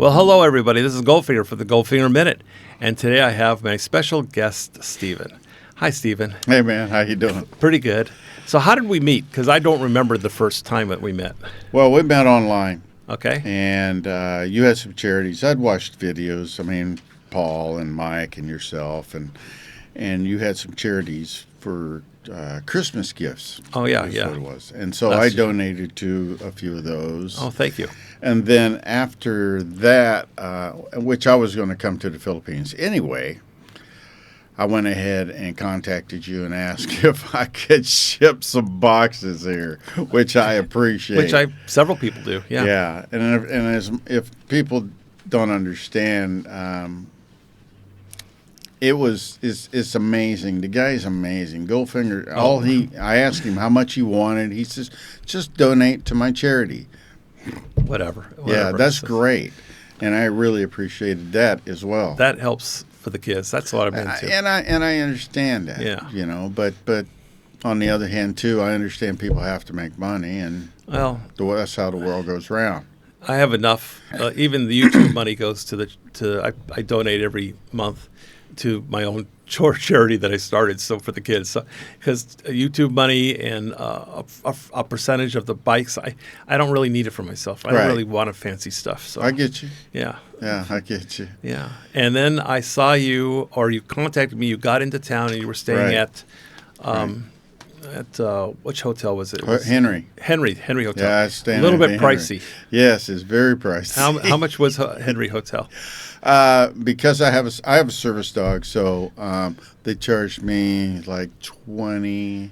Well, hello, everybody. This is Goldfinger for the Goldfinger Minute. And today I have my special guest, Stephen. Hi, Stephen. Hey, man. How you doing? Pretty good. So how did we meet? Because I don't remember the first time that we met. Well, we met online. Okay. And you had some charities. I'd watched videos. I mean, Paul and Mike and yourself. And you had some charities for Christmas gifts. Oh, yeah, That's yeah. what it was. And so I donated to a few of those. Oh, thank you. And then after that, which I was going to come to the Philippines anyway, I went ahead and contacted you and asked if I could ship some boxes here, which I appreciate. Which several people do, yeah. Yeah, and if people don't understand, it's amazing. The guy's amazing. Goldfinger. I asked him how much he wanted. He says, just donate to my charity. Whatever. Yeah, that's great, and I really appreciated that as well. That helps for the kids. That's what I'm into. And I understand that. Yeah. You know, but on the other hand too, I understand people have to make money, and that's how the world goes round. I have enough. Even the YouTube money goes to I donate every month to my own charity that I started. So for the kids, because YouTube money and a percentage of the bikes, I don't really need it for myself. I don't really want a fancy stuff. So I get you. Yeah. Yeah, I get you. Yeah. And then I saw you, or you contacted me. You got into town and you were staying at which hotel was it? Henry Hotel. Yeah, I was staying a little at bit Henry. pricey. Yes, it's very pricey. How much was Henry Hotel? Because I have a service dog, so they charged me like 20.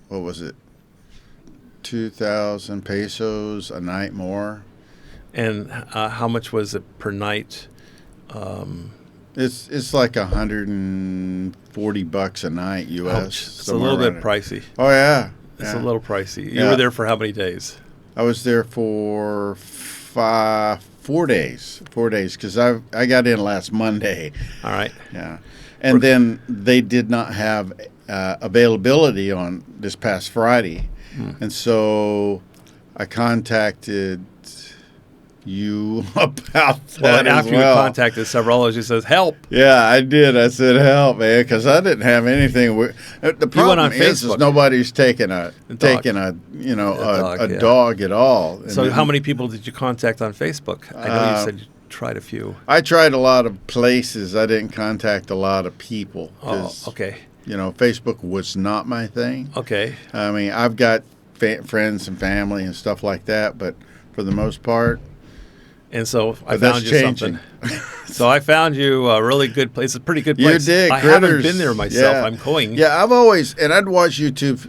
What was it? 2,000 pesos a night more. And how much was it per night? It's like $140 a night U.S. It's a little bit pricey. Oh yeah, it's a little pricey. You were there for how many days? I was there for 4 days. 4 days because I got in last Monday. All right. Yeah, and then they did not have availability on this past Friday, and so I contacted you about that. Well, after you contacted several others, you says help. Yeah, I did. I said help, man, because I didn't have anything. The problem is nobody's taking a dog at all. So how many people did you contact on Facebook? I know you said you tried a few. I tried a lot of places. I didn't contact a lot of people. Oh, okay. You know, Facebook was not my thing. Okay. I mean, I've got friends and family and stuff like that, but for the most part. And so I found you something. So I found you a really good place. It's a pretty good place. You did. I haven't been there myself. Yeah. I'm going. Yeah, I've always, and I'd watch YouTube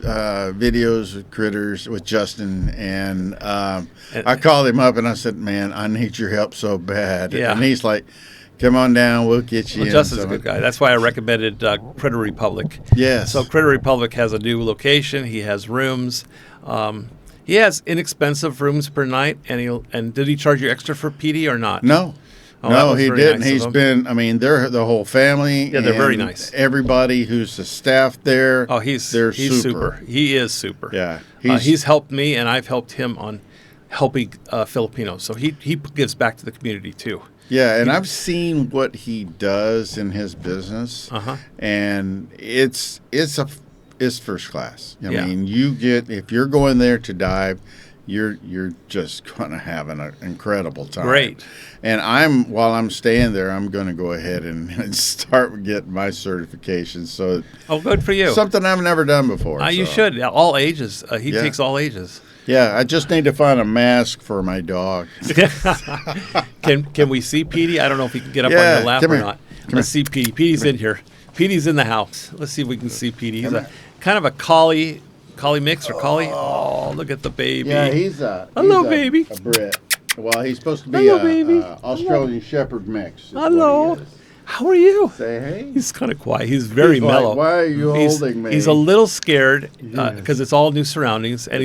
videos with Critters with Justin, and I called him up and I said, man, I need your help so bad. Yeah. And he's like, come on down, we'll get you in. Justin's a good guy. That's why I recommended Critter Republic. Yes. So Critter Republic has a new location. He has rooms. He has inexpensive rooms per night, and did he charge you extra for Petey or not? No. Oh, no, he didn't. Nice He's been, I mean, they're the whole family. Yeah, they're very nice. Everybody who's the staff there. Oh, he's super. He is super. Yeah. He's helped me, and I've helped him on helping Filipinos. So he gives back to the community, too. Yeah, and I've seen what he does in his business, and it's first class. I mean, if you're going there to dive, you're just going to have an incredible time. Great. And while I'm staying there, I'm going to go ahead and start getting my certification. So good for you. Something I've never done before. You should. All ages. He takes all ages. Yeah, I just need to find a mask for my dog. Can we see Petey? I don't know if he can get up on your lap or not. Let's see Petey. Petey's in here. Petey's in the house. Let's see if we can see Petey. He's kind of a collie mix or collie. Oh, look at the baby. Yeah, he's a Brit. Well, he's supposed to be an Australian Shepherd mix. Hello. How are you? Say hey. He's kind of quiet. He's very mellow. Like, why are you holding me? He's a little scared because it's all new surroundings, and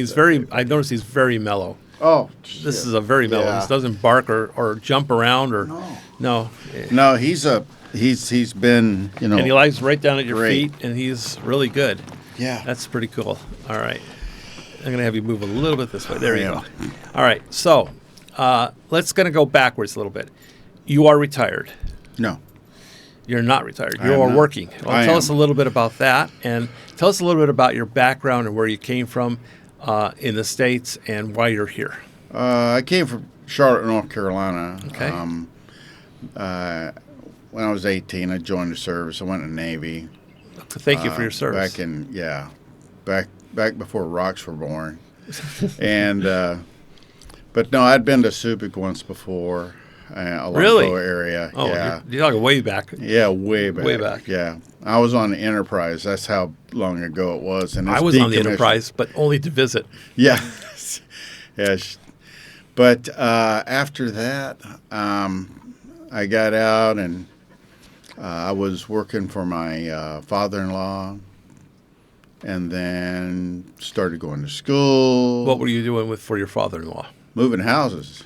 I noticed he's very mellow. Oh, this is a very mellow. Yeah. He doesn't bark or jump around or no. He's been, and he lies right down at your feet, and he's really good. Yeah, that's pretty cool. All right. I'm going to have you move a little bit this way. There you I go. am. All right. So let's going to go backwards a little bit. You are retired. No. You're not retired. I You am are not. working. Well, I tell am. us a little bit about that, and tell us a little bit about your background and where you came from in the States and why you're here. I came from Charlotte, North Carolina. Okay. When I was 18, I joined the service. I went in the Navy. Thank you for your service. Back before rocks were born. And but no, I'd been to Subic once before. Along Really? the area. Oh, yeah. you're talking way back. Yeah, way back. Way back. Yeah. I was on the Enterprise. That's how long ago it was. And I it's was on the decommissioned. Enterprise, but only to visit. Yeah. Yeah. But after that, I got out and I was working for my father-in-law, and then started going to school. What were you doing for your father-in-law? Moving houses.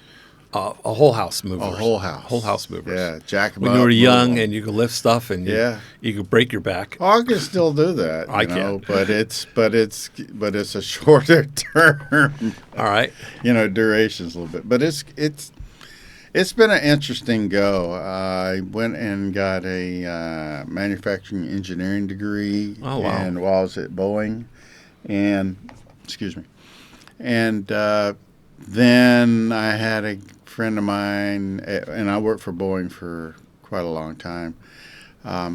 A whole house mover. A whole house. Whole house movers. Yeah, jack 'em When up, you were move young 'em. and you could lift stuff and you could break your back. Oh, I can still do that. I you know, can. but it's a shorter term. All right. Duration's a little bit. But it's been an interesting go. I went and got a manufacturing engineering degree. Oh, wow. And while I was at Boeing, and then I had a friend of mine, and I worked for Boeing for quite a long time. I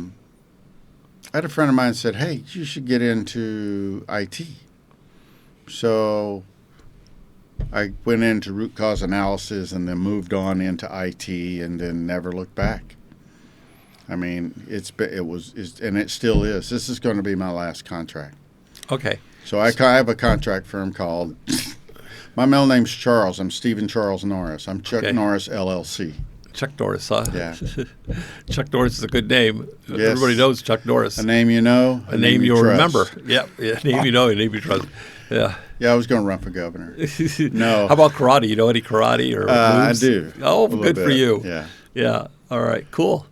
had a friend of mine said, "Hey, you should get into IT." So I went into root cause analysis and then moved on into IT and then never looked back. I mean, and it still is. This is going to be my last contract. Okay. So I have a contract firm called, my middle name's Charles. I'm Stephen Charles Norris. I'm Chuck Norris LLC. Chuck Norris, huh? Yeah. Chuck Norris is a good name. Yes. Everybody knows Chuck Norris. A name you know. A name you'll trust. remember. Yep. Yeah. Name you know, a name you trust. Yeah. Yeah, I was going to run for governor. No. How about karate? You know any karate or I moves? do. Oh, A little good for bit. you. Yeah. Yeah. All right. Cool.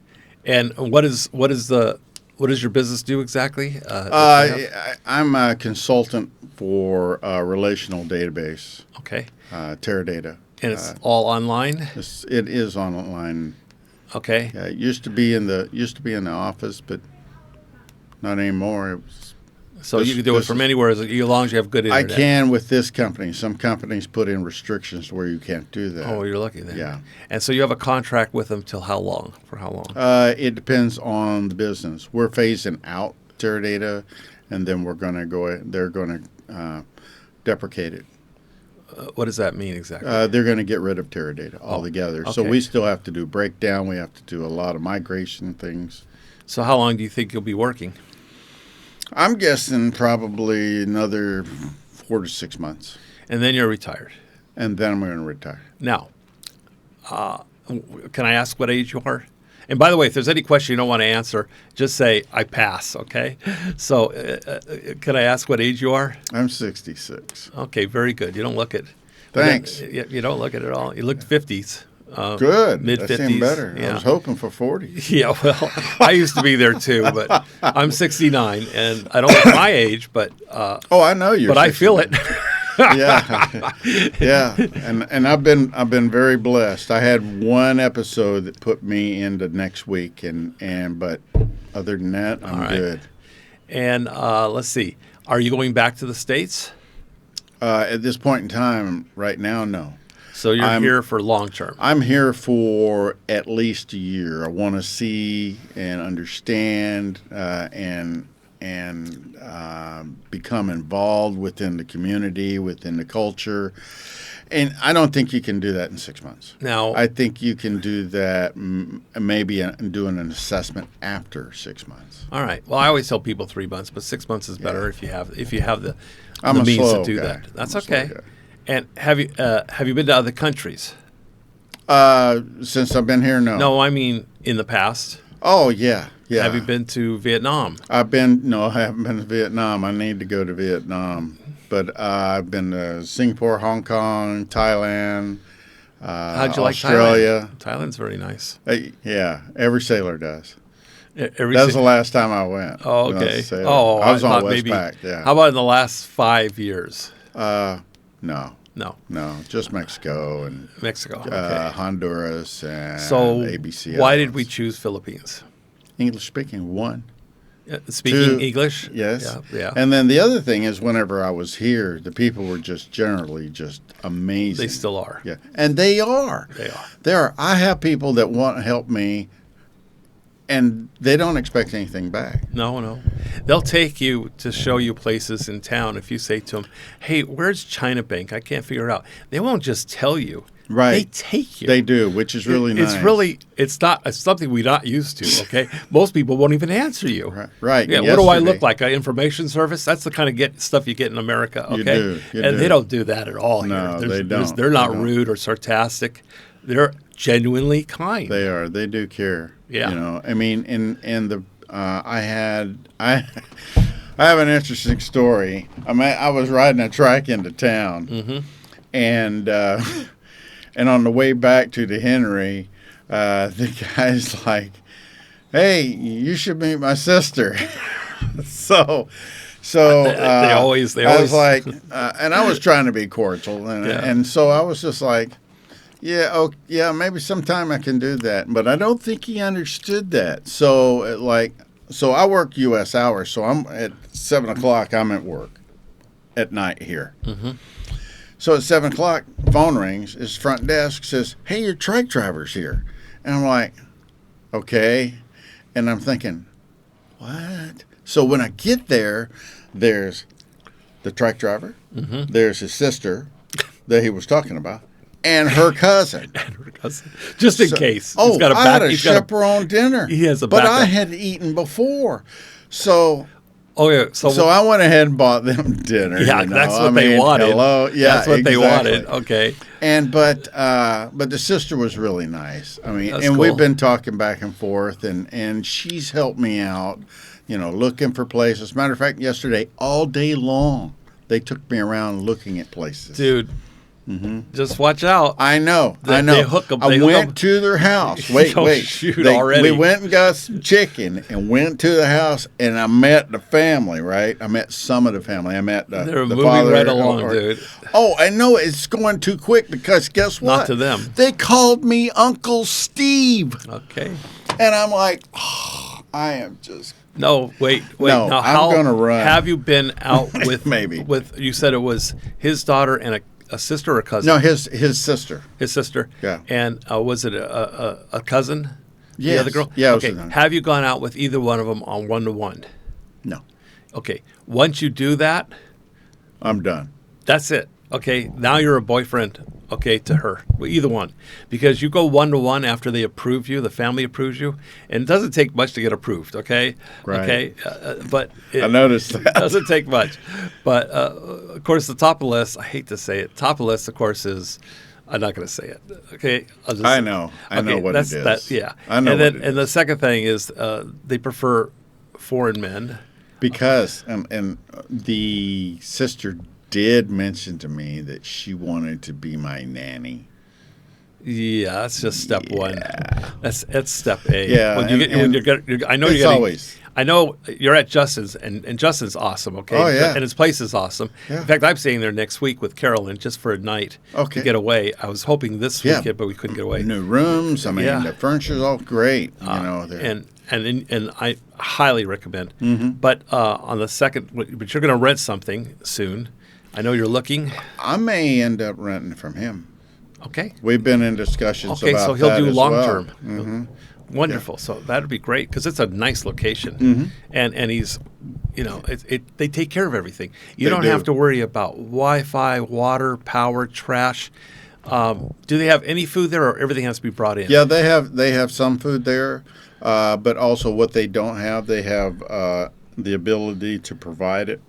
And what does your business do exactly? I'm a consultant for relational database. Okay. Teradata. And it's all online. It is online. Okay. Yeah, it used to be in the office, but not anymore. So you can do it from anywhere as long as you have good internet. I can with this company. Some companies put in restrictions where you can't do that. Oh, you're lucky then. Yeah. And so you have a contract with them till how long? For how long? It depends on the business. We're phasing out Teradata, and then they're going to deprecate it. What does that mean exactly? They're going to get rid of Teradata altogether. Okay. So we still have to do breakdown. We have to do a lot of migration things. So how long do you think you'll be working? I'm guessing probably another 4 to 6 months. And then you're retired. And then I'm going to retire. Now, can I ask what age you are? And by the way, if there's any question you don't want to answer, just say, I pass, okay? So can I ask what age you are? I'm 66. Okay, very good. You don't look it. Thanks. You don't look it at all. You look 50s. Good. Mid-50s. That seemed better. Yeah. I was hoping for 40. Yeah, well, I used to be there too, but I'm 69, and I don't look my age, but I know you. But I feel it. Yeah, yeah, and I've been very blessed. I had one episode that put me into next week, but other than that, I'm good. And let's see, are you going back to the States? At this point in time, right now, no. So you're here for long term. I'm here for at least a year. I want to see and understand and become involved within the community, within the culture. And I don't think you can do that in 6 months. Now, I think you can do that maybe doing an assessment after 6 months. All right. Well, I always tell people 3 months, but 6 months is better if you have the I'm means slow to do guy. that. That's I'm a slow okay. guy. And have you been to other countries? Since I've been here, no. No, I mean in the past. Oh, yeah. Yeah. Have you been to Vietnam? I haven't been to Vietnam. I need to go to Vietnam. But I've been to Singapore, Hong Kong, Thailand, How'd you Australia. like Thailand? Thailand's very nice. Yeah, every sailor does. That was That's the last time I went. Oh, when I was okay. a sailor. Oh, I was on thought Westpac, yeah. How about in the last 5 years? No. No. No, just Mexico and Mexico. Okay. Honduras and So ABC. why did we choose Philippines? English speaking, one. Speaking Two, English? Yes. Yeah. And then the other thing is whenever I was here, the people were just generally just amazing. They still are. Yeah. And they are. They are. I have people that want to help me and they don't expect anything back. No. They'll take you to show you places in town if you say to them, hey, where's China Bank? I can't figure it out. They won't just tell you. Right. They take you. They do, which is really nice. It's something we're not used to, okay? Most people won't even answer you. Right. Yeah, what do I look like? An information service? That's the kind of stuff you get in America, okay? You do. They don't do that at all no, here. They don't. They're not rude or sarcastic. They're genuinely kind. They are. They do care. Yeah. You know, I mean, I have an interesting story. I was riding a trike into town, and on the way back to the Henry, the guy's like, "Hey, you should meet my sister." So they always. I was like, and I was trying to be cordial, and so I was just like, yeah, maybe sometime I can do that. But I don't think he understood that. So I work U.S. hours, so I'm at 7 o'clock. I'm at work at night here. Mm-hmm. So at 7 o'clock, phone rings. His front desk says, "Hey, your trike driver's here." And I'm like, okay. And I'm thinking, what? So when I get there, there's the trike driver. Mm-hmm. There's his sister that he was talking about. And her cousin. Just in case. I had a chaperone dinner. He has a backup. But I had eaten before. So I went ahead and bought them dinner. Yeah, that's what they wanted. Hello. Yeah, that's what they wanted. Okay. But the sister was really nice. I mean, that's and cool. We've been talking back and forth, and she's helped me out, looking for places. Matter of fact, yesterday, all day long, they took me around looking at places. Dude. Mm-hmm. Just watch out. I know. They hook them. I went to their house. Wait. Already. We went and got some chicken and went to the house, and I met the family, right? I met some of the family. I met They're the moving father. right along, dude. Oh, I know it's going too quick because guess what? Not to them. They called me Uncle Steve. Okay. And I'm like, I am just... No, wait. No, now, I'm going to run. Have you been out with... Maybe. You said it was his daughter and a sister or cousin? No, his sister. His sister. Yeah. And was it a cousin? Yes. The other girl? Yeah. Okay. Have you gone out with either one of them on 1-to-1? No. Okay. Once you do that, I'm done. That's it. Okay. Now you're a boyfriend. Okay, to her, either one, because you go 1-to-1 after they approve you, the family approves you, and it doesn't take much to get approved. Okay. Right. Okay. But I noticed that. It doesn't take much. But of course, the top of the list. I hate to say it. Top of the list, of course, is. I'm not going to say it. Okay. I know what it is. Yeah. I know. And the second thing is they prefer foreign men because and the sister did mention to me that she wanted to be my nanny. Yeah, that's just step one. That's step A. Yeah, I know you're at Justin's, and Justin's awesome. Okay. Oh yeah. And his place is awesome. Yeah. In fact, I'm staying there next week with Carolyn just for a night to get away. I was hoping this weekend, but we couldn't get away. New rooms. I mean, the furniture's all great. And I highly recommend. Mm-hmm. But on the second, but you're going to rent something soon. I know you're looking. I may end up renting from him. Okay. We've been in discussions about that. Okay, so he'll do long term. Mm-hmm. Wonderful. Yeah. So that'd be great because it's a nice location, mm-hmm. and he's, they take care of everything. You don't have to worry about Wi-Fi, water, power, trash. Do they have any food there, or everything has to be brought in? Yeah, they have some food there, but also what they don't have, they have the ability to provide it.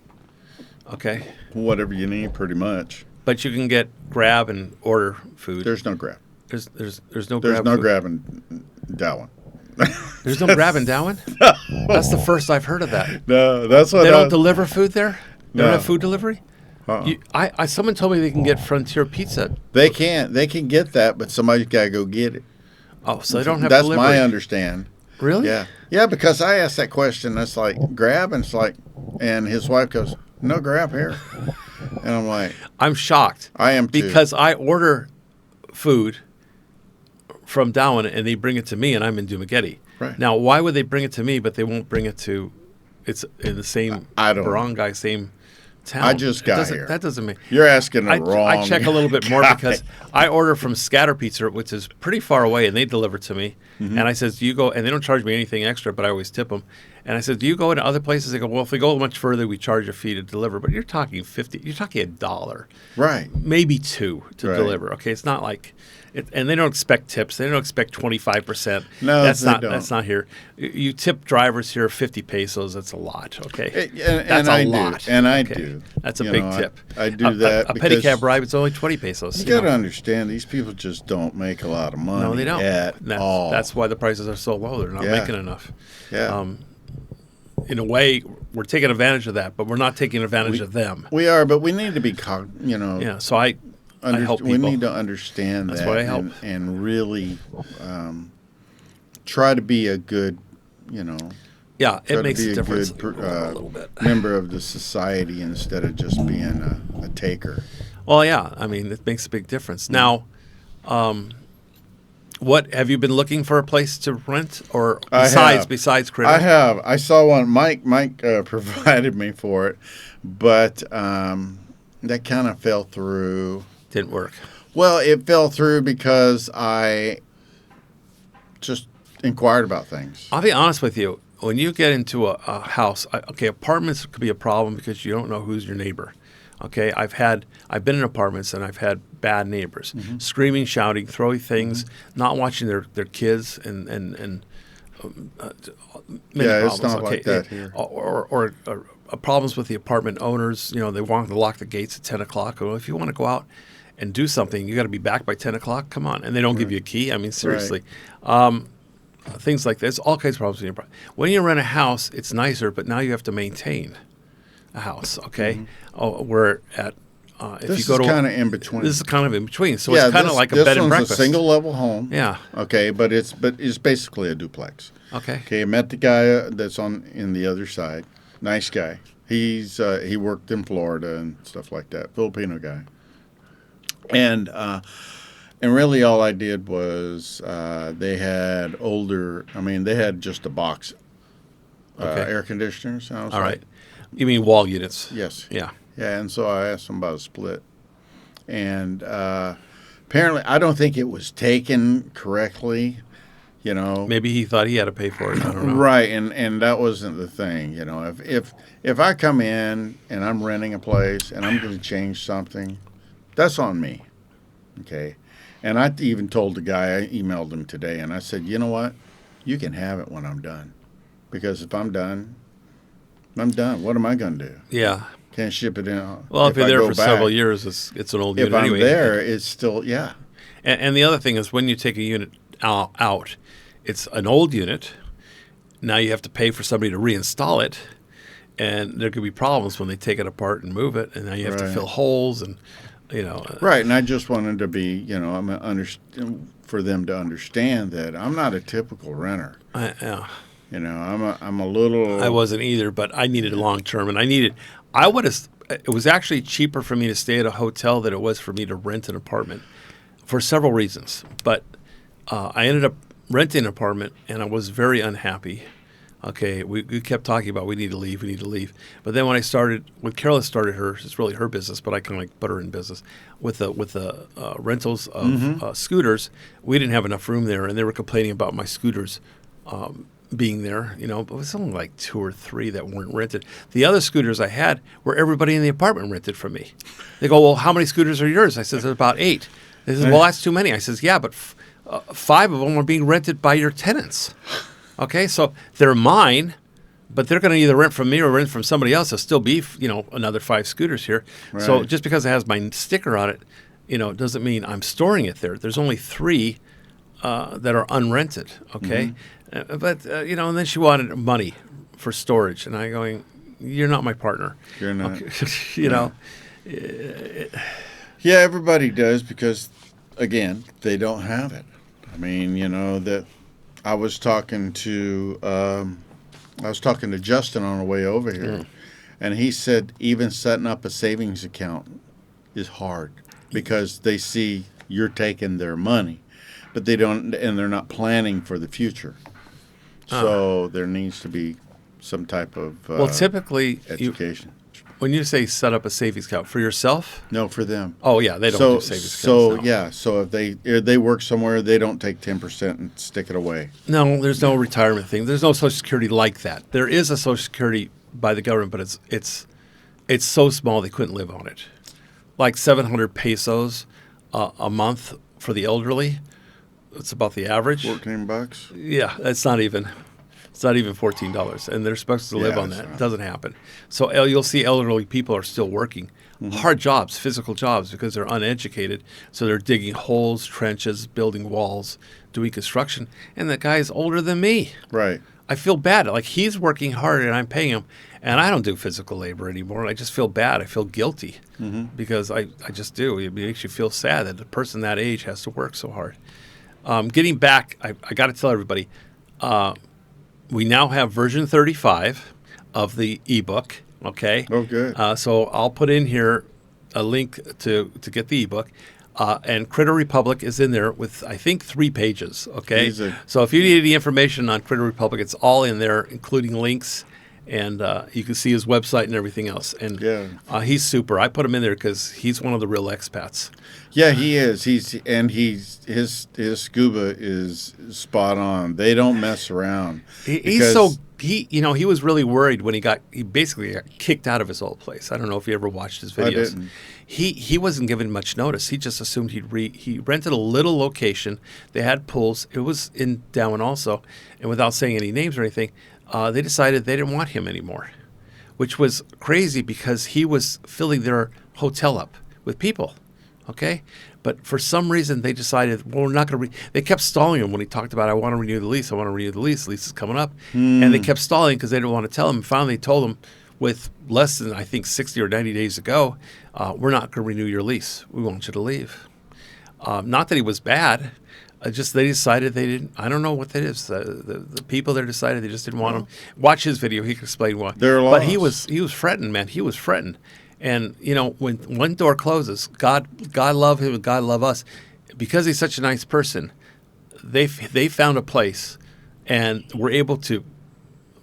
Okay. Whatever you need, pretty much. But you can grab and order food. There's no grab. There's no grab. There's no grab in Dauin. There's no grab in Dauin? No. That's the first I've heard of that. No, that's what they don't deliver food there. They don't have food delivery. Uh-uh. Someone told me they can get Frontier Pizza. They can get that, but somebody's got to go get it. Oh, so they don't have That's delivery. my understand. Really? Yeah, because I asked that question. It's like grab, and it's like, and his wife goes, "No grab here." And I'm like, I'm shocked. I am too. Because I order food from Dauin and they bring it to me, and I'm in Dumaguete. Right. Now, why would they bring it to me, but they won't bring it to? It's in the same barangay, same town. I just got here. That doesn't make. You're asking the wrong. I check a little bit more guy. because I order from Scatter Pizza, which is pretty far away, and they deliver to me. And I says, "Do you go?" And they don't charge me anything extra, but I always tip them. And I said, "Do you go into other places?" They go, "Well, if we go much further, we charge a fee to deliver." But you're talking $50. You're talking $1, Right. maybe $2 to deliver. Okay, it's not like. And they don't expect tips. They don't expect 25%. No, that's they don't. That's not here. You tip drivers here 50 pesos. That's a lot. Okay, And that's I a do. lot. And I okay? do. That's a You big know, tip. I do that. A pedicab ride, it's only 20 pesos. You got to understand, these people just don't make a lot of money. No, they don't. At all. That's why the prices are so low. They're not making enough. Yeah. In a way, we're taking advantage of that, but we're not taking advantage of them. We are, but we need to be, Yeah. So I help people. We need to understand That's that. why I help. And really try to be a good, Yeah, try it makes to be a difference. good A little bit. member of the society instead of just being a taker. Well, yeah. I mean, it makes a big difference. Now, what have you been looking for a place to rent, or besides Critter? I have. I saw one. Mike provided me for it, but that kind of fell through. Didn't work. Well, it fell through because I just inquired about things. I'll be honest with you. When you get into a house, apartments could be a problem because you don't know who's your neighbor. Okay, I've been in apartments and I've had bad neighbors, screaming, shouting, throwing things, not watching their kids, and many problems. It's not like that here. Or problems with the apartment owners. They want to lock the gates at 10 o'clock. Well, if you want to go out and do something, you got to be back by 10 o'clock. Come on, and they don't give you a key. I mean, seriously. Things like this, all kinds of problems in your apartment. When you rent a house, it's nicer, but now you have to maintain a house. Okay, we're at. If you go to kind of in between. This is kind of in between, so it's kind of like a bed and breakfast. This one's a single level home. Yeah. Okay, but it's basically a duplex. Okay. Okay, I met the guy that's in the other side. Nice guy. He worked in Florida and stuff like that. Filipino guy. And really all I did was they had they had just a box air conditioners. And I was all right. You mean wall units? Yes. Yeah. Yeah, and so I asked them about a split. And apparently I don't think it was taken correctly, Maybe he thought he had to pay for it. I don't know. Right, and that wasn't the thing, If I come in and I'm renting a place and I'm going to change something, that's on me, okay? And I even told the guy, I emailed him today, and I said, you know what? You can have it when I'm done. Because if I'm done, I'm done. What am I going to do? Yeah. Can't ship it in. Well, if you're there for several years, it's an old unit anyway. If I'm there, it's still, yeah. And the other thing is when you take a unit out, it's an old unit. Now you have to pay for somebody to reinstall it. And there could be problems when they take it apart and move it. And now you have to fill holes and, Right, and I just wanted to be, for them to understand that I'm not a typical renter. Yeah. I'm a little. I wasn't either, but I needed long term, and it was actually cheaper for me to stay at a hotel than it was for me to rent an apartment for several reasons. But I ended up renting an apartment, and I was very unhappy. Okay, we kept talking about we need to leave. But then when Carol started it's really her business, but I kind of like put her in business with the rentals of scooters. We didn't have enough room there, and they were complaining about my scooters being there. But it was only like 2 or 3 that weren't rented. The other scooters I had were everybody in the apartment rented from me. They go, well, how many scooters are yours? I said, there's about 8. They said, well, that's too many. I says, yeah, but 5 of them are being rented by your tenants. Okay, so they're mine, but they're going to either rent from me or rent from somebody else. There'll still be, another 5 scooters here. Right. So just because it has my sticker on it, doesn't mean I'm storing it there. There's only 3 that are unrented. Okay, but and then she wanted money for storage, and I'm going, you're not my partner. You're not. Okay. Yeah, everybody does because, again, they don't have it. I mean, that. I was talking to Justin on the way over here, And he said even setting up a savings account is hard because they see you're taking their money, but they don't, and they're not planning for the future. So there needs to be some type of typically education. When you say set up a savings account for yourself? No, for them. Oh yeah, they don't do savings accounts. So if they work somewhere, they don't take 10% and stick it away. No, there's no retirement thing. There's no Social Security like that. There is a Social Security by the government, but it's so small they couldn't live on it. Like 700 pesos a month for the elderly. It's about the average. $14. Yeah, it's not even $14, and they're supposed to live on that. It doesn't happen. So you'll see elderly people are still working hard jobs, physical jobs, because they're uneducated. So they're digging holes, trenches, building walls, doing construction, and the guy's older than me. Right. I feel bad. Like he's working hard, and I'm paying him, and I don't do physical labor anymore. I just feel bad. I feel guilty because I just do. It makes you feel sad that a person that age has to work so hard. Getting back, I got to tell everybody, we now have version 35 of the ebook. Okay. Oh, good. So I'll put in here a link to get the ebook, and Critter Republic is in there with I think 3 pages. Okay. So if you need any information on Critter Republic, it's all in there, including links. And you can see his website and everything else. And he's super. I put him in there because he's one of the real expats. Yeah, he is. His scuba is spot on. They don't mess around. He was really worried when he basically got kicked out of his old place. I don't know if you ever watched his videos. I didn't. He wasn't given much notice. He just assumed he rented a little location. They had pools. It was in Dauin also, and without saying any names or anything. They decided they didn't want him anymore, which was crazy because he was filling their hotel up with people, okay? But for some reason, they decided, well, we're not going to they kept stalling him when he talked about, I want to renew the lease, the lease is coming up. And they kept stalling because they didn't want to tell him. And finally, they told him with less than, I think, 60 or 90 days ago, we're not going to renew your lease. We want you to leave. Not that he was bad. Just they decided they didn't. I don't know what that is. The people there decided they just didn't want him. Watch his video. He can explain why. But he was fretting, man. He was fretting. And when one door closes, God love him and God love us, because he's such a nice person. They found a place, and were able to.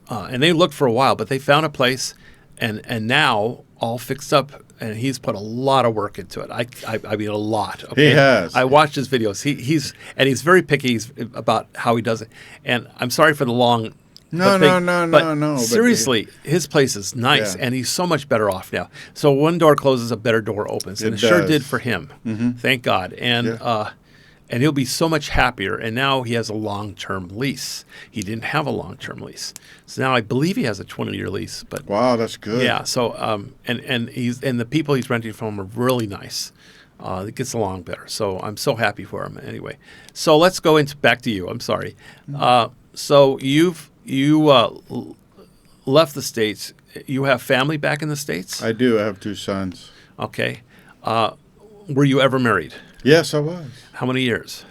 And they looked for a while, but they found a place, and now all fixed up. And he's put a lot of work into it. I mean, a lot. Okay? He has. I watched his videos. He's very picky about how he does it. And I'm sorry for the long. No. Seriously, his place is nice, and he's so much better off now. So one door closes, a better door opens, and it sure did for him. Thank God. And he'll be so much happier. And now he has a long-term lease. He didn't have a long-term lease, so now I believe he has a 20-year lease. But wow, that's good. Yeah. So and the people he's renting from are really nice. It gets along better. So I'm so happy for him. Anyway, so let's go back to you. I'm sorry. So you left the States. You have family back in the States? I do. I have 2 sons. Okay. Were you ever married? Yes, I was. How many years?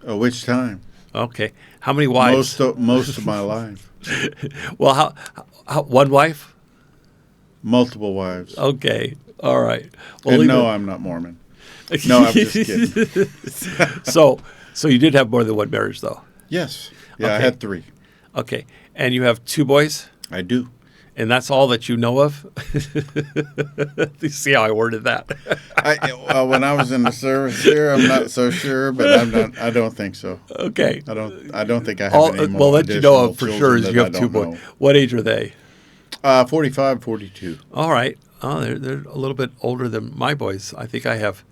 Which time? Okay. How many wives? Most of my life. Well, how one wife? Multiple wives. Okay. All right. Well, and no, I'm not Mormon. No, I'm just kidding. So you did have more than one marriage, though? Yes. Yeah, okay. I had 3. Okay. And you have 2 boys? I do. And that's all that you know of? You see how I worded that? When I was in the service here, I'm not so sure, but I don't think so. Okay. I don't think I have any more. Well, that you know of for sure is you have 2 boys. What age are they? 45, 42. All right. Oh, they're a little bit older than my boys. I think I have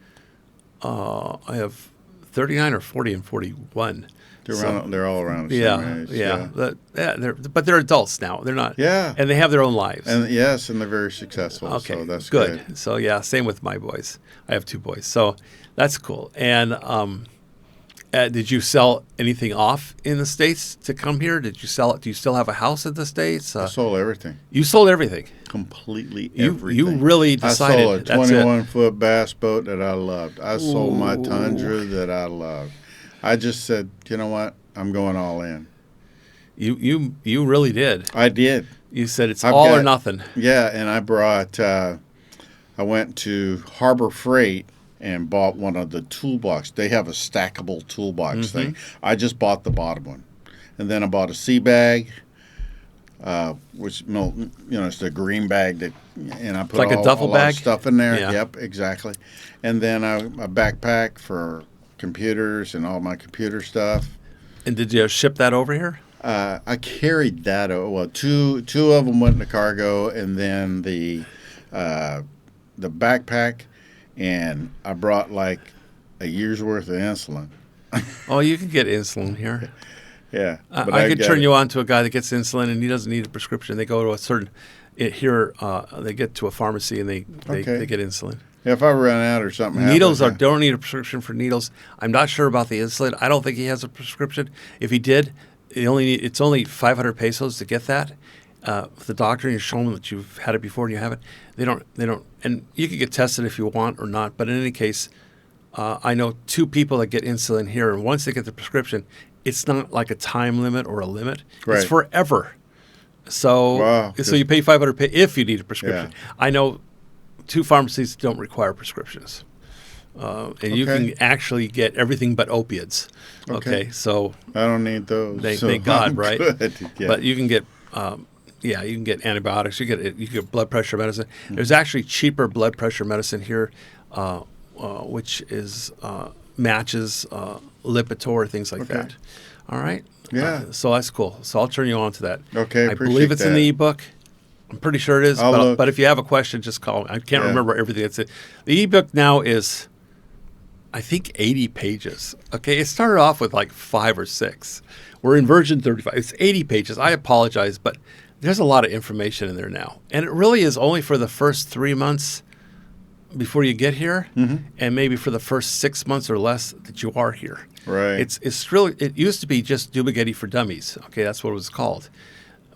39 or 40 and 41. They're all around the same age. Yeah. But they're adults now. They're not. Yeah. And they have their own lives. And they're very successful. Okay. So that's good. So yeah, same with my boys. I have 2 boys. So that's cool. And did you sell anything off in the States to come here? Did you sell it? Do you still have a house in the States? I sold everything. You sold everything? Completely everything. You really decided. I sold a 21-foot bass boat that I loved. I sold my Tundra that I loved. I just said, you know what? I'm going all in. You really did. I did. You said it's all or nothing. Yeah, and I brought. I went to Harbor Freight and bought one of the toolbox. They have a stackable toolbox thing. I just bought the bottom one, and then I bought a sea bag, which it's the green bag that, and I put like a duffel lot bag of stuff in there. Yeah. Yep, exactly. And then a backpack for computers and all my computer stuff. And did you ship that over here? I carried that. Well, two of them went in the cargo, and then the backpack, and I brought like a year's worth of insulin. Oh, you can get insulin here. Yeah, I could turn you on to a guy that gets insulin, and he doesn't need a prescription. They go to a certain they get to a pharmacy and they get insulin. If I run out or something, needles don't need a prescription for needles. I'm not sure about the insulin. I don't think he has a prescription. If he did, it's only 500 pesos to get that. With the doctor, and you show them that you've had it before and you haven't. They don't, and you can get tested if you want or not. But in any case, I know 2 people that get insulin here, and once they get the prescription, it's not like a time limit or a limit. Right. It's forever. So, so you pay 500 if you need a prescription. Yeah. I know 2 pharmacies don't require prescriptions, and you can actually get everything but opiates. Okay, so I don't need those. Thank God, right? Yeah. But you can get. You can get antibiotics. You get blood pressure medicine. There's actually cheaper blood pressure medicine here, which is matches Lipitor, things like that. All right. Yeah. So that's cool. So I'll turn you on to that. Okay. I believe it's in the ebook. I'm pretty sure it is. But if you have a question, just call me. I can't remember everything that's in the ebook now. Is I think 80 pages. Okay, it started off with like 5 or 6. We're in version 35. It's 80 pages. I apologize, but there's a lot of information in there now. And it really is only for the first 3 months before you get here, and maybe for the first 6 months or less that you are here. Right. It's really, it used to be just Dumaguete for Dummies. Okay, that's what it was called.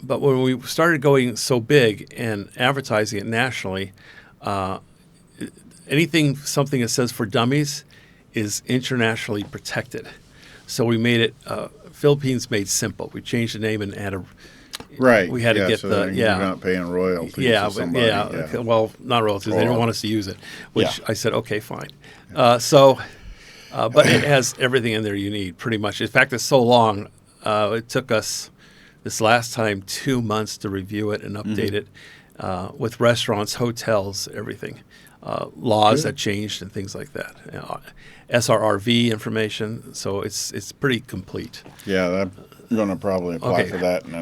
But when we started going so big and advertising it nationally, something that says for dummies is internationally protected. So we made it, Philippines Made Simple. We changed the name and had a, right. We had to get you're not paying royalties. Yeah, to somebody. yeah. Well, not royalties. They didn't want us to use it, which I said, okay, fine. But it has everything in there you need, pretty much. In fact, it's so long. It took us this last time 2 months to review it and update it with restaurants, hotels, everything, laws that changed and things like that. SRRV information, so it's pretty complete. Yeah, I'm going to probably apply for that in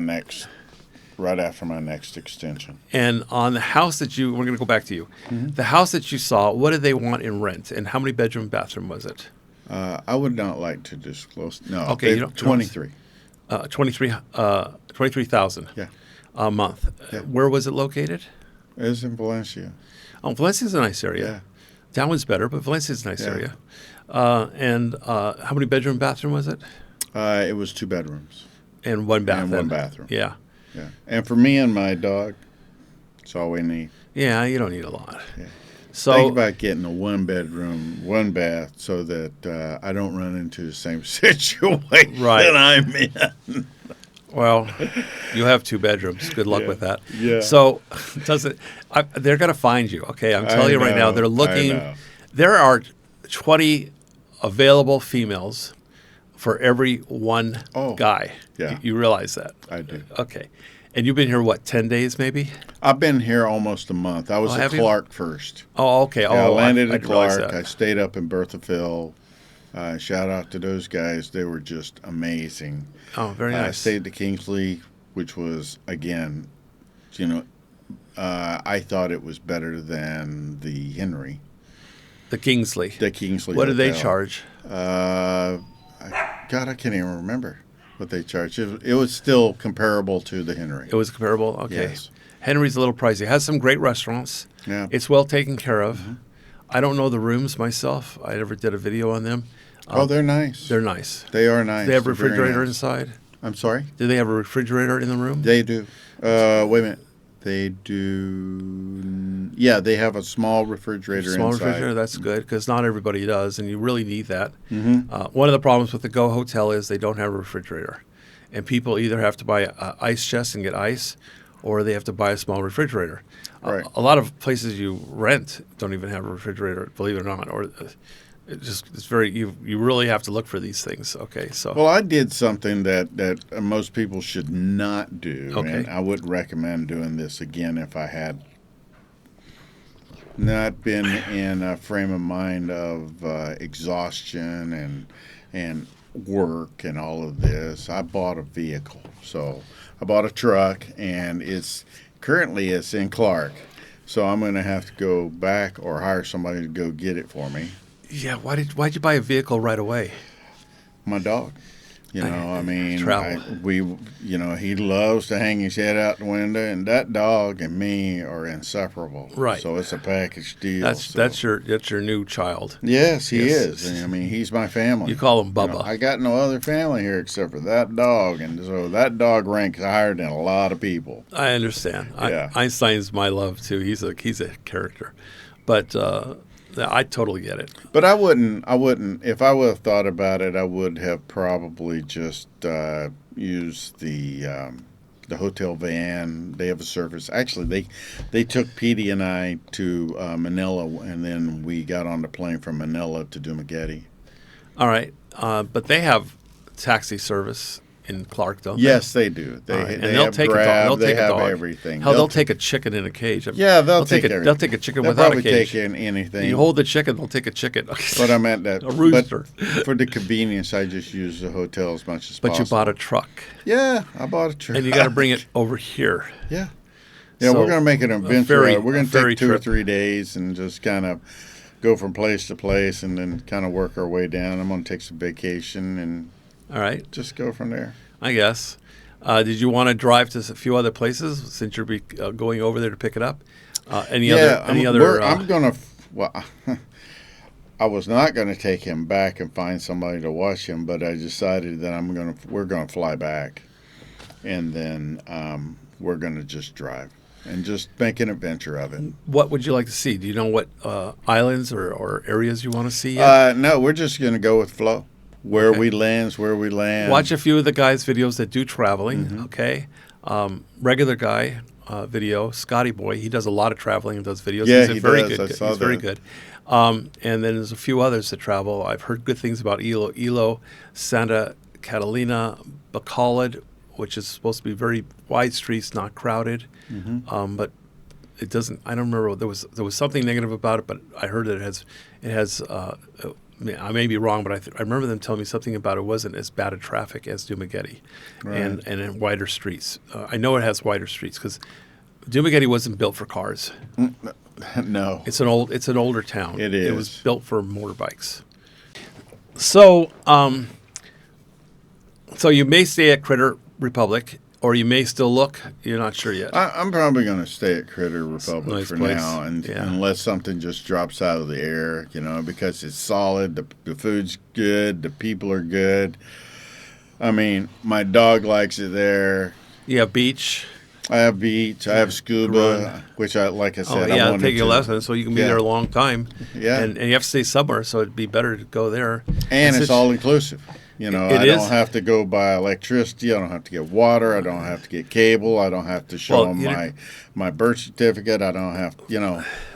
right after my next extension. And on the house we're going to go back to you. The house that you saw, what did they want in rent, and how many bedroom and bathroom was it? I would not like to disclose. No, okay, 23. 23,000. Yeah, a month. Yeah. Where was it located? It was in Valencia. Oh, Valencia's a nice area. Yeah. Dauin's better, but Valencia's a nice area. And how many bedroom and bathroom was it? It was 2 bedrooms. And 1 bath. And 1 bathroom. Yeah. Yeah. And for me and my dog, that's all we need. Yeah, you don't need a lot. Yeah. So think about getting a 1 bedroom, 1 bath, so that I don't run into the same situation that I'm in. Well, you have 2 bedrooms. Good luck with that. Yeah. So they're going to find you. Okay, I'm telling you right now. They're looking. There are 20 available females for every 1 guy. Yeah. You realize that? I do. Okay. And you've been here, 10 days maybe? I've been here almost a month. I was at Clark first. Oh, okay. Yeah, I landed at Clark. I stayed up in Bertheville. Shout out to those guys. They were just amazing. Oh, very nice. I stayed at the Kingsley, which was, again, I thought it was better than the Henry. The Kingsley. The Kingsley What did Hotel. they charge? I can't even remember what they charged. It was still comparable to the Henry. It was comparable? Okay. Yes. Henry's a little pricey. It has some great restaurants. Yeah. It's well taken care of. I don't know the rooms myself. I never did a video on them. They're nice. They're nice. They are nice. Do they have a refrigerator nice. inside? I'm sorry? Do they have a refrigerator in the room? They do. Wait a minute. They do. Yeah, they have a small refrigerator inside. Small refrigerator, that's good, because not everybody does, and you really need that. One of the problems with the Go Hotel is they don't have a refrigerator. and people either have to buy an ice chest and get ice, or they have to buy a small refrigerator. Right. A lot of places you rent don't even have a refrigerator, believe it or not, or it's very you really have to look for these things. Okay, so well, I did something that most people should not do, and I wouldn't recommend doing this again if I had not been in a frame of mind of exhaustion and work and all of this. I bought a vehicle, so I bought a truck, and it's in Clark, so I'm going to have to go back or hire somebody to go get it for me. Yeah, why'd you buy a vehicle right away? My dog. Travel. He loves to hang his head out the window, and that dog and me are inseparable. Right. So it's a package deal. That's your new child. Yes, he is. And, he's my family. You call him Bubba. I got no other family here except for that dog, and so that dog ranks higher than a lot of people. I understand. Yeah. Einstein's my love too. He's a character, but. I totally get it. But I wouldn't. If I would have thought about it, I would have probably just used the hotel van. They have a service. Actually, they took Petey and I to Manila, and then we got on the plane from Manila to Dumaguete. All right, but they have taxi service in Clark, don't they? Yes, they do. And they they'll have take Grab, a dog. they have dog. everything. Hell, they'll take a chicken in a cage. They'll take They'll take a chicken without a cage. They'll probably take in anything. You hold the chicken, they'll take a chicken. But I meant that a rooster. But for the convenience, I just use the hotel as much as possible. But you bought a truck. Yeah, I bought a truck. And you got to bring it over here. Yeah. So, we're going to make an adventure. We're going to take 2 trip. or 3 days and just kind of go from place to place and then kind of work our way down. I'm going to take some vacation and all right, just go from there. I guess. Did you want to drive to a few other places since you're going over there to pick it up? Any other? I'm going to. Well, I was not going to take him back and find somebody to watch him, but I decided that we're going to fly back, and then we're going to just drive and just make an adventure of it. What would you like to see? Do you know what islands or areas you want to see yet? No, we're just going to go with flow. Where we land. Watch a few of the guys' videos that do traveling, okay? Regular guy video, Scotty Boy, he does a lot of traveling and does videos. Yeah, He's very good. I saw He's that. very good. And then there's a few others that travel. I've heard good things about Ilo, Santa Catalina, Bacolod, which is supposed to be very wide streets, not crowded. But it doesn't. I don't remember. There was something negative about it, but I heard that it has. I may be wrong, but I remember them telling me something about it wasn't as bad a traffic as Dumaguete, right. and in wider streets. I know it has wider streets because Dumaguete wasn't built for cars. No, it's an older town. It is. It was built for motorbikes. So, so you may stay at Critter Republic, or you may still look. You're not sure yet. I'm probably going to stay at Critter Republic nice for place. now, and Yeah. unless something just drops out of the air, because it's solid. The food's good. The people are good. I mean, my dog likes it there. You have beach. I have beach. I have scuba, which like I said, I wanted take your to. lesson so you can be there a long time. Yeah. And you have to stay somewhere, so it'd be better to go there. And it's all inclusive. I is. don't have to go buy electricity. I don't have to get water. I don't have to get cable. I don't have to show them my birth certificate. I don't have,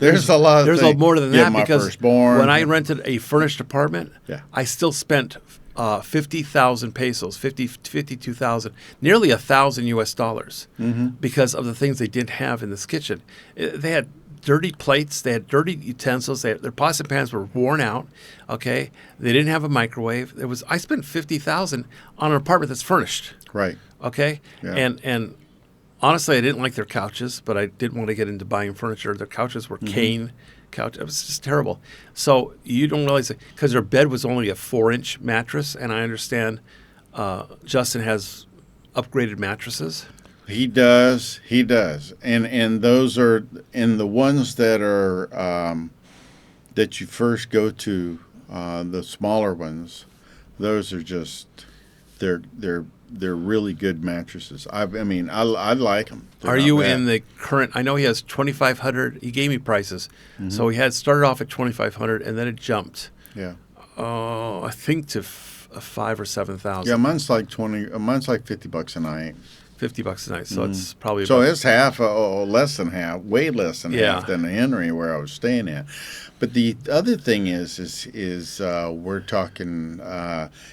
there's a lot of things. There's more than that my because firstborn. when I rented a furnished apartment, I still spent 50,000 pesos, 52,000, nearly $1,000 US because of the things they didn't have in this kitchen. They had dirty plates, they had dirty utensils, their pots and pans were worn out. Okay, they didn't have a microwave. I spent 50,000 on an apartment that's furnished. Right. Okay, and honestly, I didn't like their couches, but I didn't want to get into buying furniture. Their couches were cane couch. It was just terrible. So you don't realize it because their bed was only a 4-inch mattress, and I understand Justin has upgraded mattresses. He does, and those are the ones that are that you first go to, the smaller ones. Those are just they're really good mattresses. I like them. Are you in the current? I know he has 2,500. He gave me prices, so he had started off at 2,500, and then it jumped. Yeah. I think to 5 or 7,000. Yeah, mine's like $50 a night. $50 a night, so it's probably So about, it's half, less than half, way less than half than the Henry where I was staying at. But the other thing is we're talking.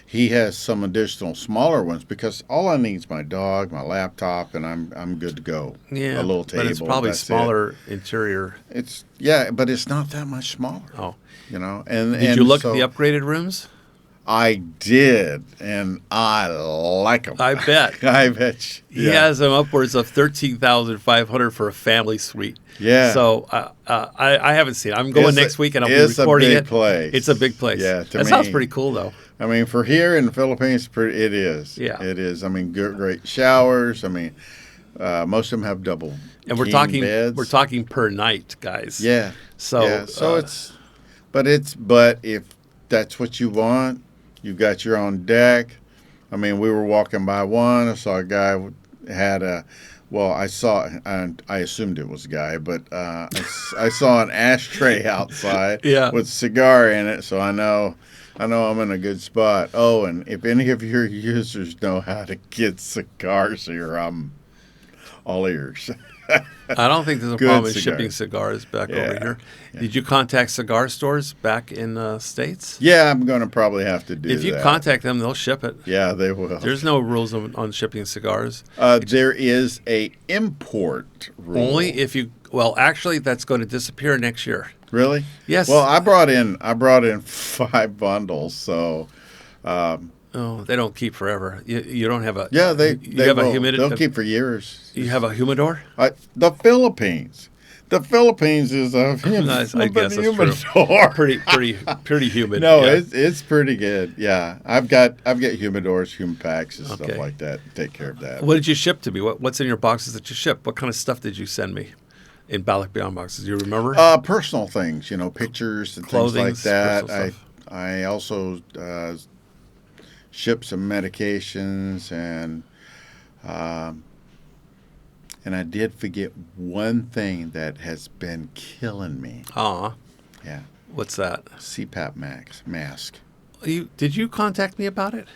He has some additional smaller ones because all I need is my dog, my laptop, and I'm good to go. yeah, a little table. but it's probably that's smaller interior. It's but it's not that much smaller. Oh, And did you look at the upgraded rooms? I did, and I like them. I bet. I bet. He has them upwards of 13,500 for a family suite. Yeah. So I haven't seen it. I'm going next week, and I'll be recording it. It's a big place. It's a big place. Yeah, that sounds pretty cool, though. I mean, for here in the Philippines, it is. Yeah. It is. I mean, great showers. I mean, most of them have double. And we're beds. talking per night, guys. Yeah. So but if that's what you want, you've got your own deck. I mean, we were walking by one. I saw a guy had I assumed it was a guy, but I saw an ashtray outside with a cigar in it, so I know I'm in a good spot. Oh, and if any of your users know how to get cigars here, I'm all ears. I don't think there's a problem in cigars. shipping cigars back over here. Yeah. Did you contact cigar stores back in the States? Yeah, I'm going to probably have to do that. If you contact them, they'll ship it. Yeah, they will. There's no rules on shipping cigars. There is a import rule. Only if you. Well, actually, that's going to disappear next year. Really? Yes. Well, I brought in 5 bundles, so. Oh, they don't keep forever. You don't have a. Yeah, they have will. a humidor. They'll keep for years. You have a humidor? The Philippines. The Philippines is a I guess humidor. That's true. Pretty humid. No, yeah. it's pretty good. Yeah, I've got humidors, packs, and stuff like that. Take care of that. What did you ship to me? What's in your boxes that you ship? What kind of stuff did you send me in Balik Beyond boxes? Do you remember? Personal things, pictures and clothing, things like that. I also ship some medications and I did forget one thing that has been killing me. Yeah. What's that? CPAP mask. Did you contact me about it?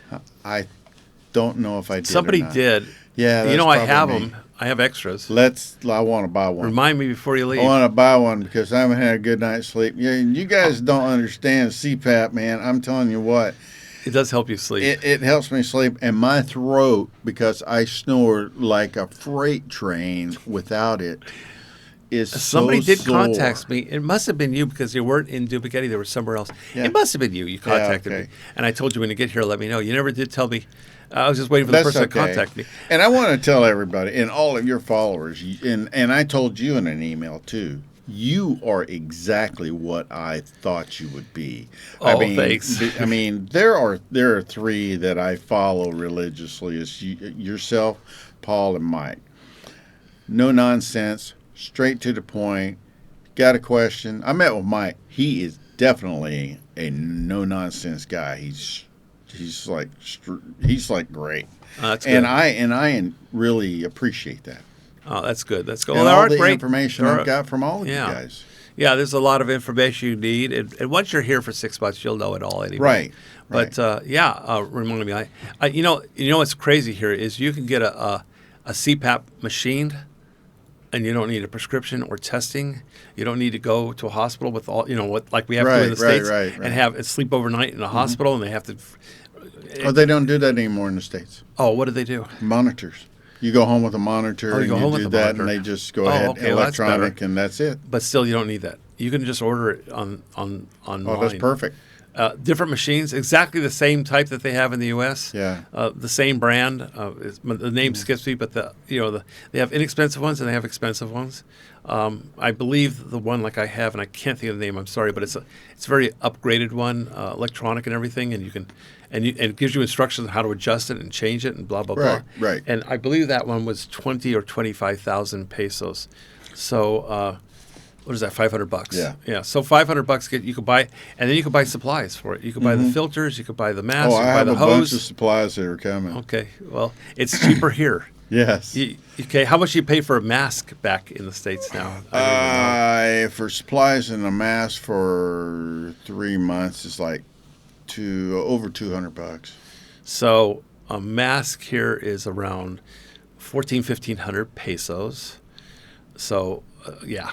I don't know if I did. Somebody or not. did. Yeah. I have them. I have extras. I want to buy one. Remind me before you leave. I want to buy one because I haven't had a good night's sleep. Yeah, you guys don't understand CPAP, man. I'm telling you what. It does help you sleep. It helps me sleep, and my throat, because I snore like a freight train without it, is Somebody so did sore. contact me. It must have been you because you weren't in Dumaguete. They were somewhere else. Yeah. It must have been you. You contacted me. And I told you when you get here, let me know. You never did tell me. I was just waiting for the person to contact me. And I want to tell everybody, and all of your followers, and I told you in an email too, you are exactly what I thought you would be. Thanks. I mean, there are 3 that I follow religiously. It's yourself, Paul, and Mike. No nonsense, straight to the point. Got a question? I met with Mike. He is definitely a no nonsense guy. He's like great. That's good. And I really appreciate that. Oh, that's good. That's good. And well, all the great information I've got from all of you guys. Yeah, there's a lot of information you need, and once you're here for 6 months, you'll know it all anyway. Right. But remind me, what's crazy here is you can get a CPAP machine, and you don't need a prescription or testing. You don't need to go to a hospital with all like we have to in the States and sleep overnight in a hospital, and they have to. They don't do that anymore in the States. Oh, what do they do? Monitors. You go home with a monitor, and you do that, and they just go ahead electronic, and that's it. But still, you don't need that. You can just order it online. Oh, that's perfect. Different machines, exactly the same type that they have in the U.S. Yeah. The same brand. The name skips me, but they have inexpensive ones and they have expensive ones. I believe the one like I have, and I can't think of the name. I'm sorry, but it's a very upgraded one, electronic and everything, and you can. And it gives you instructions on how to adjust it and change it and blah, blah, blah. Right. And I believe that one was 20 or 25,000 pesos. So what is that, $500? Yeah. Yeah. So $500 you could buy, and then you could buy supplies for it. You could buy the filters, you could buy the mask, you could buy the hose. I have a bunch of supplies that are coming. Okay. Well, it's cheaper here. Yes. Okay. How much do you pay for a mask back in the States now? For supplies and a mask for 3 months is like to over $200. So a mask here is around 1,500 pesos. So yeah,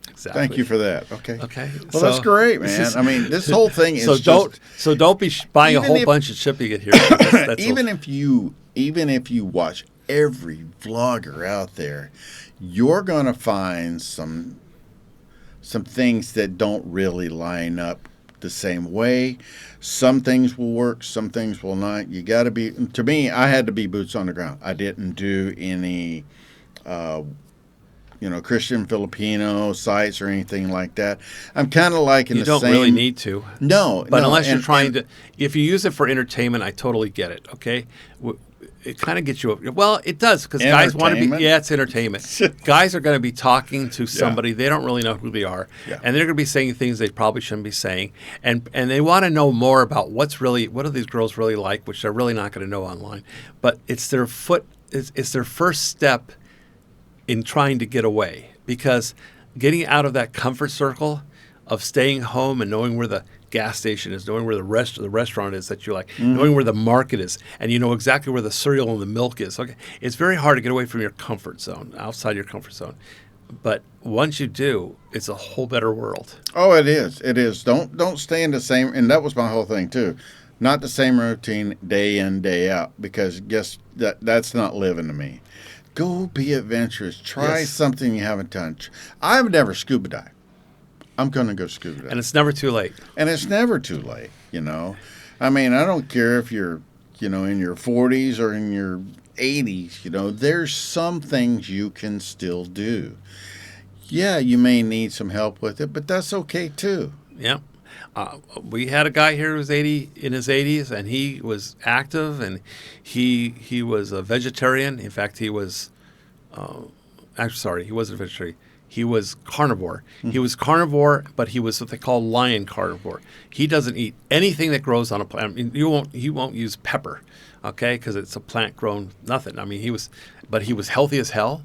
exactly. Thank you for that. Okay. Okay. Well, that's great, man. I mean, this whole thing is don't be buying a whole bunch of shipping it here. That's even if you watch every vlogger out there, you're going to find some things that don't really line up the same way. Some things will work, some things will not. You got to be. To me, I had to be boots on the ground. I didn't do any, Christian Filipino sites or anything like that. I'm kind of like in the same. You don't really need to. No, but unless you're trying to, if you use it for entertainment, I totally get it. Okay. It kind of gets you. Well, it does because guys want to be. Yeah, it's entertainment. Guys are going to be talking to somebody they don't really know who they are, and they're going to be saying things they probably shouldn't be saying, and they want to know more about what are these girls really like, which they're really not going to know online. But it's their it's their first step in trying to get away, because getting out of that comfort circle of staying home and knowing where the gas station is, knowing where the restaurant is that you like, knowing where the market is, and you know exactly where the cereal and the milk is. Okay, it's very hard to get away from your comfort zone, outside your comfort zone. But once you do, it's a whole better world. Oh, it is. It is. Don't stay in the same. And that was my whole thing too. Not the same routine day in, day out, because guess that's not living to me. Go be adventurous. Try something you haven't done. I've never scuba dived. I'm going to go scuba diving. And it's never too late. And it's never too late, I mean, I don't care if you're, in your 40s or in your 80s, there's some things you can still do. Yeah, you may need some help with it, but that's okay too. Yeah. We had a guy here who was in his 80s, and he was active, and he was a vegetarian. In fact, he was he wasn't a vegetarian. He was carnivore. Mm-hmm. He was carnivore, but he was what they call lion carnivore. He doesn't eat anything that grows on a plant. I mean, he won't use pepper, okay, because it's a plant grown nothing. I mean, he was healthy as hell.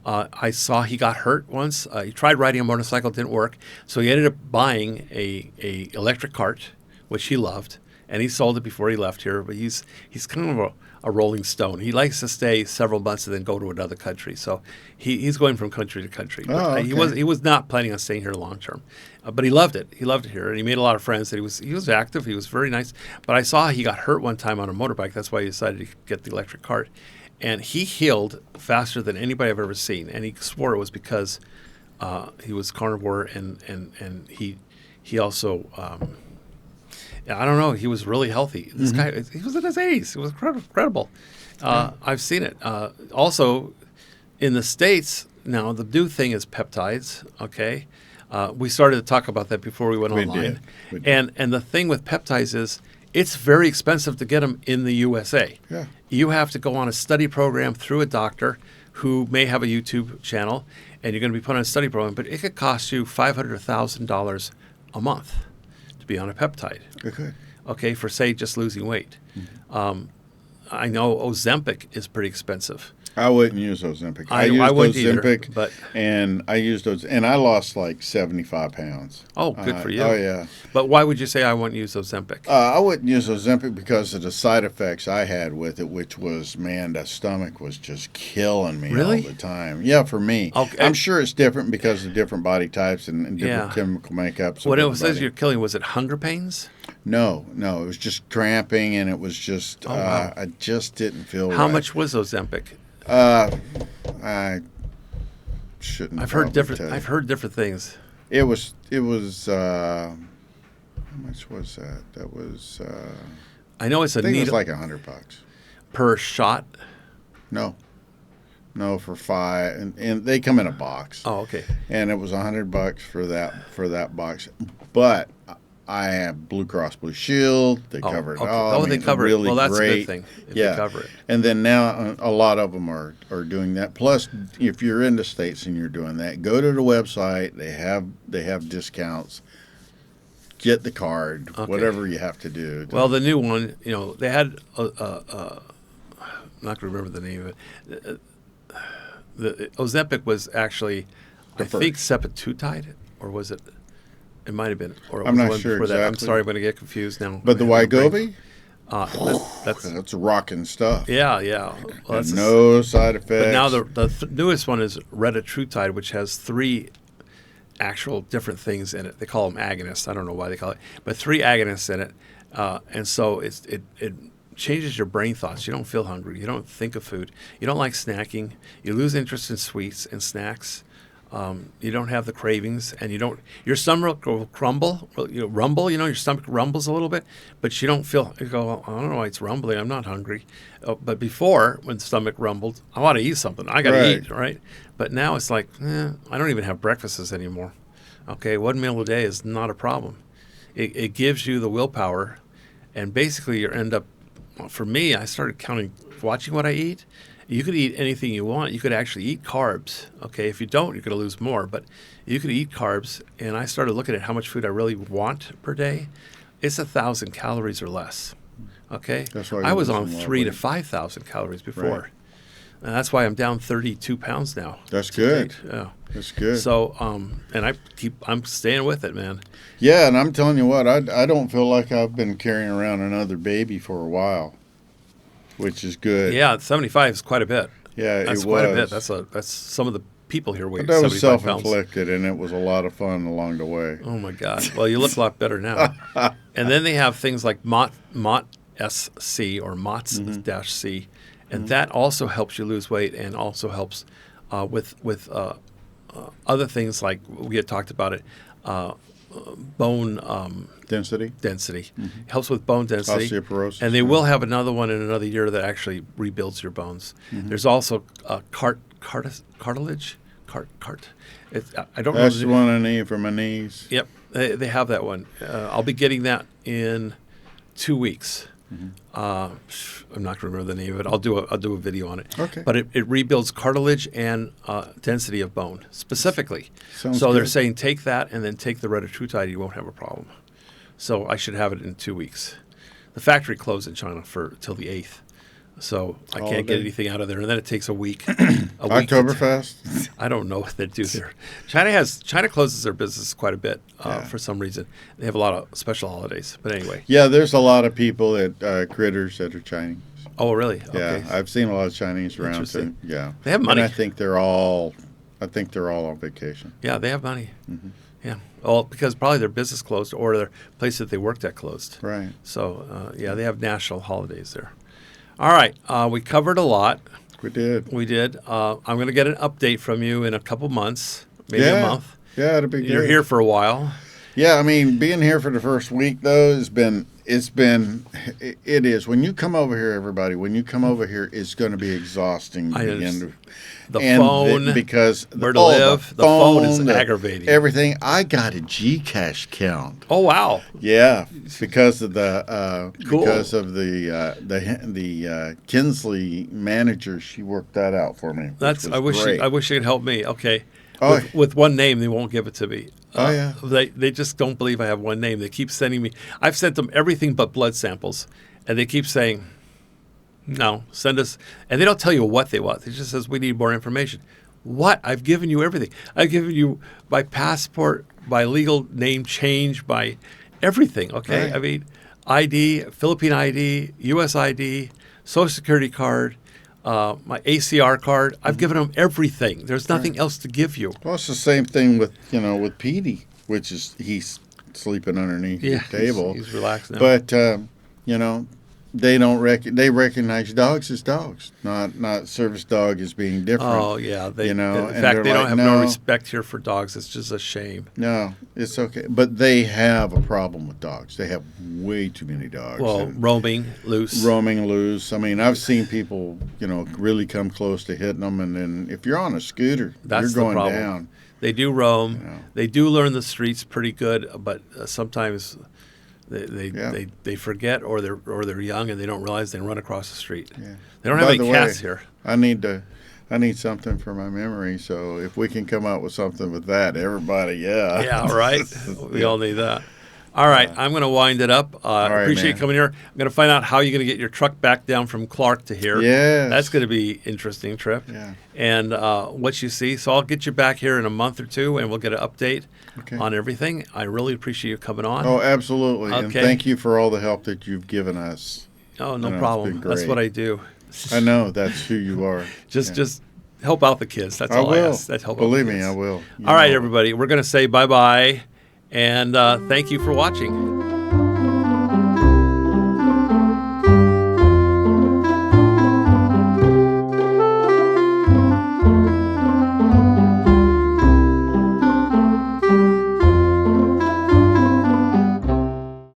I saw he got hurt once. He tried riding a motorcycle, didn't work, so he ended up buying a electric cart, which he loved, and he sold it before he left here. But he's kind of a rolling stone. He likes to stay several months and then go to another country. So he's going from country to country. Oh, okay. He was not planning on staying here long term, but he loved it. He loved it here, and he made a lot of friends. And he was active. He was very nice. But I saw he got hurt one time on a motorbike. That's why he decided to get the electric cart. And he healed faster than anybody I've ever seen. And he swore it was because he was carnivore, and he also I don't know, he was really healthy. This guy, he was in his 80s. It was incredible. I've seen it. Also, in the States now, the new thing is peptides. Okay, we started to talk about that before we went online. We did. And the thing with peptides is, it's very expensive to get them in the USA. Yeah. You have to go on a study program through a doctor who may have a YouTube channel, and you're going to be put on a study program, but it could cost you $500 or $1,000 a month to be on a peptide. Okay. Okay, for, say, just losing weight. Mm-hmm. I know Ozempic is pretty expensive. I wouldn't use Ozempic. I wouldn't Ozempic, either, but and I used those, and I lost like 75 pounds. Oh, good for you. Oh, yeah. But why would you say I wouldn't use Ozempic? I wouldn't use Ozempic because of the side effects I had with it, which was, man, the stomach was just killing me all the time. Yeah, for me. Okay. I'm sure it's different because of different body types and different chemical makeups. What it says you're killing, was it hunger pains? No, it was just cramping, and it was just, wow. I just didn't feel right. How much was Ozempic? I shouldn't. I've heard different things. It was. How much was that? That was. I know it's a I think needle. It was like $100 per shot. No, for 5, and they come in a box. Oh, okay. And it was $100 for that box, but I have Blue Cross Blue Shield. They cover it all. They cover it. Well, that's great. a good thing. If they cover it. And then now a lot of them are doing that. Plus, if you're in the States and you're doing that, go to the website. They have discounts. Get the card. Okay. Whatever you have to do. Well, the new one, they had I'm not going to remember the name of it. The Ozempic was actually, I think, Sepatutide, or was it? It might have been, or it I'm was not one sure before that. I'm exactly. sorry, I'm going to get confused now. But the Wygovie, That's rocking stuff. yeah. Well, that's No side effects. But now the newest one is retatrutide, which has 3 actual different things in it. They call them agonists. I don't know why they call it, but 3 agonists in it, and so it changes your brain thoughts. You don't feel hungry. You don't think of food. You don't like snacking. You lose interest in sweets and snacks. You don't have the cravings, and your stomach will rumble. Your stomach rumbles a little bit, but you don't feel. You go, well, I don't know why it's rumbling. I'm not hungry. But before, when the stomach rumbled, I want to eat something. I got to eat, right? But now it's like, I don't even have breakfasts anymore. Okay, 1 meal a day is not a problem. It gives you the willpower, and basically you end up. For me, I started watching what I eat. You could eat anything you want. You could actually eat carbs. Okay, if you don't, you're going to lose more. But you could eat carbs, and I started looking at how much food I really want per day. It's 1,000 calories or less. Okay, that's why I was on 3,000 to 5,000 calories before, right. And that's why I'm down 32 pounds now. That's good. Yeah, that's good. So, and I'm staying with it, man. Yeah, and I'm telling you what, I don't feel like I've been carrying around another baby for a while, which is good. Yeah, 75 is quite a bit. Yeah, that's quite a bit. That's some of the people here weigh 75 that pounds. was self-inflicted, and it was a lot of fun along the way. Oh my God! Well, you look a lot better now. And then they have things like MOT SC or MOTS-C, and that also helps you lose weight, and also helps with other things like we had talked about it. Bone density. Helps with bone density, osteoporosis, and they will have another one in another year that actually rebuilds your bones. There's also cartilage. I don't know. That's the one I need for my knees. Yep, they have that one. I'll be getting that in 2 weeks. I'm not going to remember the name of it. I'll do a video on it. Okay. But it rebuilds cartilage and density of bone specifically. Sounds so they're good. saying take that and then take the retatrutide. You won't have a problem. So I should have it in 2 weeks. The factory closed in China till the 8th. So I can't get anything out of there, and then it takes a week. Oktoberfest? I don't know what they do there. China closes their business quite a bit for some reason. They have a lot of special holidays. But anyway. Yeah, there's a lot of people critters that are Chinese. Oh, really? Yeah, okay. I've seen a lot of Chinese around. Interesting. Yeah, they have money. And I think they're all on vacation. Yeah, they have money. Yeah. Well, because probably their business closed or their place that they worked at closed. Right. So they have national holidays there. All right, we covered a lot. We did. I'm going to get an update from you in a couple months, maybe a month. Yeah, it'll be good. You're here for a while. Yeah, I mean, being here for the first week though it is. When you come over here, everybody, it's going to be exhausting. The phone, because where to live, the phone is aggravating. Everything. I got a Gcash count. Oh wow! Yeah, because of the Kinsley manager, she worked that out for me. I wish you could help me. Okay. Oh, with one name, they won't give it to me. Yeah. They just don't believe I have one name. They keep sending me. I've sent them everything but blood samples, and they keep saying, "No, send us." And they don't tell you what they want. They just says we need more information. What? I've given you everything. I've given you my passport, my legal name change, my everything. Okay, right. I mean, ID, Philippine ID, U.S. ID, Social Security card. My ACR card. I've given them everything. There's nothing else to give you. Well, it's the same thing with Petey, which is he's sleeping underneath the table. He's relaxed now. But they don't they recognize dogs as dogs, not service dog as being different. Oh yeah, in fact, they don't have no respect here for dogs. It's just a shame. No, it's okay, but they have a problem with dogs. They have way too many dogs. Well, roaming loose. I mean, I've seen people, really come close to hitting them, and then if you're on a scooter, That's you're going the problem. down. They do roam. They do learn the streets pretty good, but sometimes. They forget, or they're young and they don't realize they run across the street. Yeah. They don't have any cats here. I need something for my memory. So if we can come up with something with that, everybody, Yeah, right. We all need that. All right, I'm going to wind it up. right, Appreciate man. you coming here. I'm going to find out how you're going to get your truck back down from Clark to here. Yes. That's going to be interesting trip. Yeah. And what you see. So I'll get you back here in a month or two, and we'll get an update Okay. on everything. I really appreciate you coming on. Oh, absolutely. And Okay. thank you for all the help that you've given us. Oh, no You know, it's problem. been That's great. what I do. I know that's who you are. Just help out the kids. That's I all I will. ask. That help out Believe the me, kids. I will. You All right, know. everybody. We're going to say bye-bye, and thank you for watching.